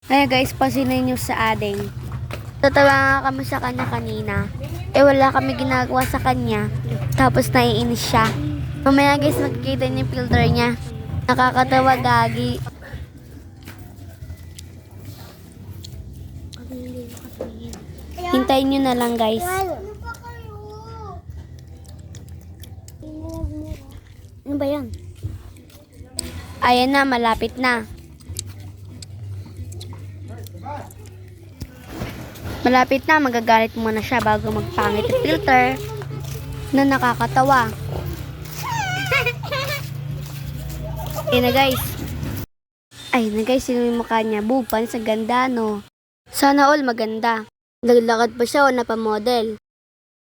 Kaya guys, pasinin nyo sa ading. Tatawa nga kami sa kanya kanina. Wala kami ginagawa sa kanya. Tapos naiinis siya. Mamaya guys, makikita niyo yung filter niya. Nakakatawa, gagi. Hintayin nyo na lang guys. Ano ba yan? Ayan na, malapit na. Malapit na, magagalit muna siya bago magpangit ang filter na nakakatawa. Ayun na guys. Ayun na guys, yung mukha niya. Bupan sa ganda, no? Sana all maganda. Naglakad pa siya o napamodel.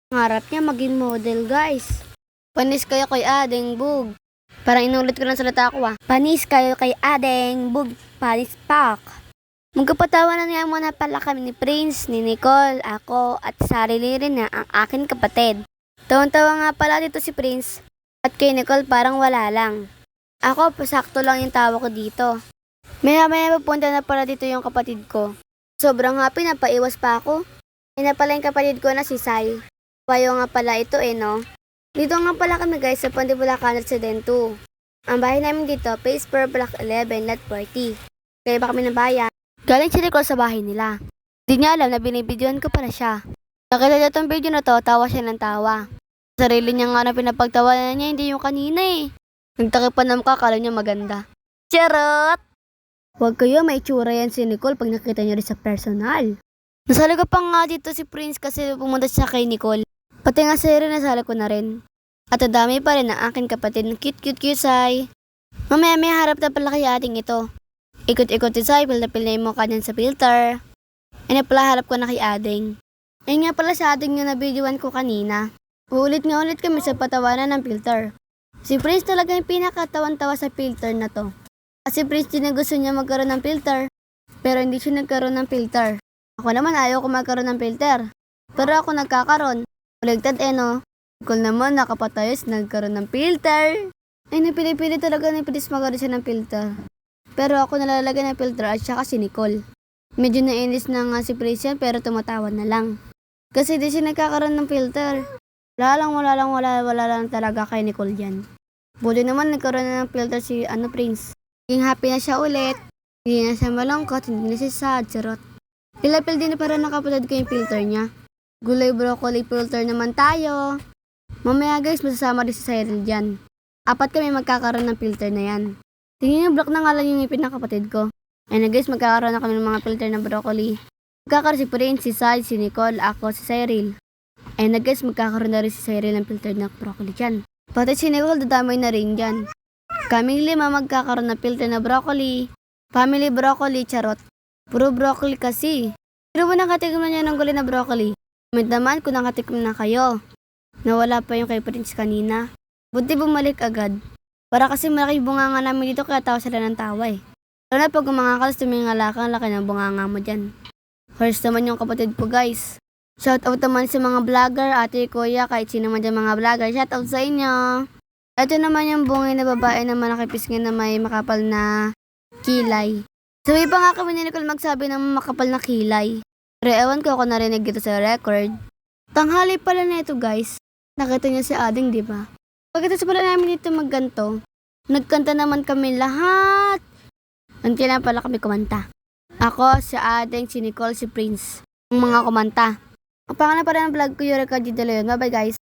Ngarap niya maging model, guys. Panis kayo kay Adeng Bug. Parang inulit ko ng salita ko, ah. Panis kayo kay Adeng Bug. Panis pak. Magkapatawanan nga muna pala kami ni Prince, ni Nicole, ako, at sarili rin na ang aking kapatid. Tawang-tawa nga pala dito si Prince. At kay Nicole parang wala lang. Ako, pasakto lang yung tawa ko dito. Maya-maya papunta na pala dito yung kapatid ko. Sobrang happy na paiwas pa ako. Yan na pala yung kapatid ko na si Sai. Payo nga pala ito no. Dito nga pala kami guys sa Pandibulacan Residence 2. Ang bahay namin dito, Phase per Block 11, Lot 40. Kaya ba kami ng bayan? Galing si Nicole sa bahay nila. Di niya alam na binibidyoan ko pala siya. Nakita niya tong video na to, tawa siya ng tawa. Sarili niya nga na pinapagtawanan niya, hindi yung kanina eh. Nagtakip pa ng mukha, kala niya maganda. Charot! Huwag kayo, may itsura yan si Nicole pag nakita niyo rin sa personal. Nasali ko pa nga dito si Prince kasi pumunta siya kay Nicole. Pati nga si Rin nasali ko na rin. At dami pa rin ang aking kapatid na cute say. Mamaya may harap na pala kay ating ito. Ikot-ikot si Sai, pilapil na yung mukha niyan sa filter. Ay pala harap ko na kay Ading. Ayun nga pala sa Ading yung nabidyoan ko kanina. Ulit kami sa patawanan ng filter. Si Prince talaga yung pinakatawan-tawa sa filter na to. Kasi Prince din na gusto niya magkaroon ng filter. Pero hindi siya nagkaroon ng filter. Ako naman ayaw ko magkaroon ng filter. Pero ako nagkakaroon. Uligtad no. Nicole naman nakapatayos nagkaroon ng filter. Ay napili-pili talaga ni Prince magkaroon siya ng filter. Pero ako nalalagay ng filter at saka si Nicole. Medyo nainis na nga si Prince yan pero tumatawa na lang. Kasi di siya nagkakaroon ng filter. Wala lang talaga kay Nicole yan. Buti naman nagkaroon na ng filter si Prince. Naging happy na siya ulit. Hindi na siya malungkot, hindi na siya sad, charot. Pilapil din na para nakapatid ko yung filter niya. Gulay broccoli filter naman tayo. Mamaya guys, masasama rin si Cyril dyan. 4 kami magkakaroon ng filter na yan. Tingin yung block na nga lang yung pinakapatid ko. Ayun na guys, magkakaroon na kami ng mga filter ng broccoli. Magkakaroon si Prince, si Sai, si Nicole, ako, si Cyril. Ayun na guys, magkakaroon na rin si Cyril ng filter ng broccoli dyan. Pati si Nicole, dadamay na rin dyan. Kaming 5 magkakaroon ng filter na broccoli. Family broccoli, charot. Puro broccoli kasi. Pero ba nakatikim na niya ng gulay na broccoli? Comment naman kung nakatikim na kayo. Nawala pa yung kay Prince kanina. Buti bumalik agad. Para kasi malaki bunganga namin dito kaya tawa sila ng tawa eh. Lalo na pag umangakalas tumingala ka, laki ng bunganga mo dyan. First naman yung kapatid ko guys. Shout out naman sa mga vlogger, ate, kuya, kahit sino man dyan mga vlogger. Shout out sa inyo. Ito naman yung bungay na babae na malaki pisngin na may makapal na kilay. Sabi pa nga kami ni Nicole magsabi ng makapal na kilay. Pero ewan ko ako narinig dito sa record. Tanghali pala na ito guys. Nakita niya si Ading, di ba? Pagkatapos pala namin dito magganto, nagkanta naman kami lahat. Nanti na pala kami kumanta. Ako, si Ading, si Nicole, si Prince. Ang mga kumanta. Ang pangalan pa rin ng vlog ko, Eureka G. De Leon. Bye bye guys.